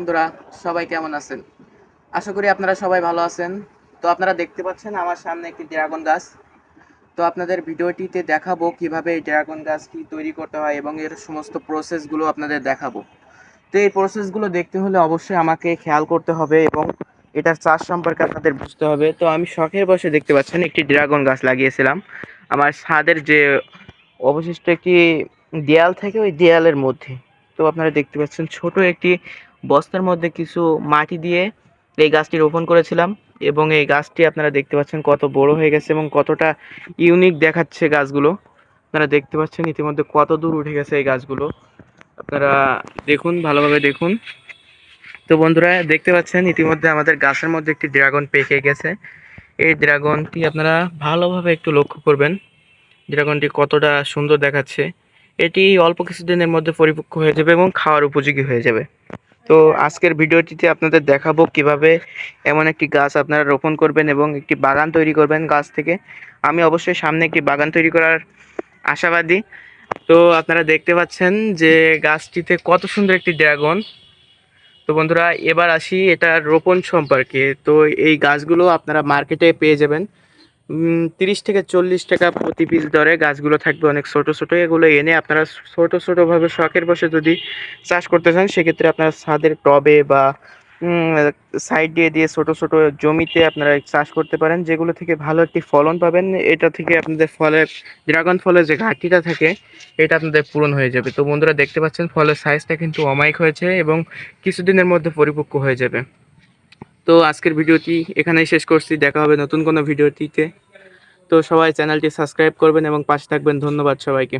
বন্ধুরা, সবাই কেমন আছেন? আশা করি আপনারা সবাই ভালো আছেন। তো আপনারা দেখতে পাচ্ছেন আমার সামনে একটি ড্রাগন গাছ। তো আপনাদের ভিডিওটিতে দেখাবো কিভাবে এই ড্রাগন গাছটি তৈরি করতে হয় এবং এর সমস্ত প্রসেসগুলো আপনাদের দেখাবো। তো এই প্রসেসগুলো দেখতে হলে অবশ্যই আমাকে খেয়াল করতে হবে এবং এটার চাষ সম্পর্কে আপনাদের বুঝতে হবে। তো আমি শখের বসে দেখতে পাচ্ছেন একটি ড্রাগন গাছ লাগিয়েছিলাম আমার ছাদের যে অবশিষ্ট একটি দেয়াল থেকে ওই দেয়ালের মধ্যে। তো আপনারা দেখতে পাচ্ছেন ছোট একটি বস্তার মধ্যে কিছু মাটি দিয়ে এই গাছটি রোপণ করেছিলাম এবং এই গাছটি আপনারা দেখতে পাচ্ছেন কত বড় হয়ে গেছে এবং কতটা ইউনিক দেখাচ্ছে গাছগুলো। আপনারা দেখতে পাচ্ছেন ইতিমধ্যে কত দূর উঠে গেছে এই গাছগুলো। আপনারা দেখুন, ভালোভাবে দেখুন। তো বন্ধুরা দেখতে পাচ্ছেন ইতিমধ্যে আমাদের গাছের মধ্যে একটি ড্রাগন পেকে গেছে। এই ড্রাগনটি আপনারা ভালোভাবে একটু লক্ষ্য করবেন, ড্রাগনটি কতটা সুন্দর দেখাচ্ছে। এটি অল্প কিছুদিনের মধ্যে পরিপক্ক হয়ে যাবে এবং খাওয়ার উপযোগী হয়ে যাবে। তো আজকের ভিডিওটিতে আপনাদের দেখাবো কিভাবে এমন একটি গাছ আপনারা রোপণ করবেন এবং একটি বাগান তৈরি করবেন গাছ থেকে। আমি অবশ্যই সামনে একটি বাগান তৈরি করার আশাবাদী। তো আপনারা দেখতে পাচ্ছেন যে গাছটিতে কত সুন্দর একটি ড্রাগন। তো বন্ধুরা এবার আসি এটা রোপণ সম্পর্কে। তো এই গাছগুলো আপনারা মার্কেটে পেয়ে যাবেন 30 থেকে 40 টাকা প্রতি পিস দরে। গাছগুলো থাকবে অনেক ছোট ছোট। এগুলো এনে আপনারা ছোট ছোটভাবে শখের বসে যদি চাষ করতে চান সেক্ষেত্রে আপনারা ছাদের টবে বা সাইড দিয়ে দিয়ে ছোট ছোট জমিতে আপনারা চাষ করতে পারেন, যেগুলো থেকে ভালো একটি ফলন পাবেন। এটা থেকে আপনাদের ফলের ড্রাগন ফলের যে ঘাটতিটা থাকে এটা আপনাদের পূরণ হয়ে যাবে। তো বন্ধুরা দেখতে পাচ্ছেন ফলের সাইজটা কিন্তু অমায়িক হয়েছে এবং কিছুদিনের মধ্যে পরিপক্ক হয়ে যাবে। তো আজকের ভিডিওটি এখানেই শেষ করছি, দেখা হবে নতুন কোনো ভিডিওটিতে। তো সবাই চ্যানেলটি সাবস্ক্রাইব করবেন এবং পাশে থাকবেন। ধন্যবাদ সবাইকে।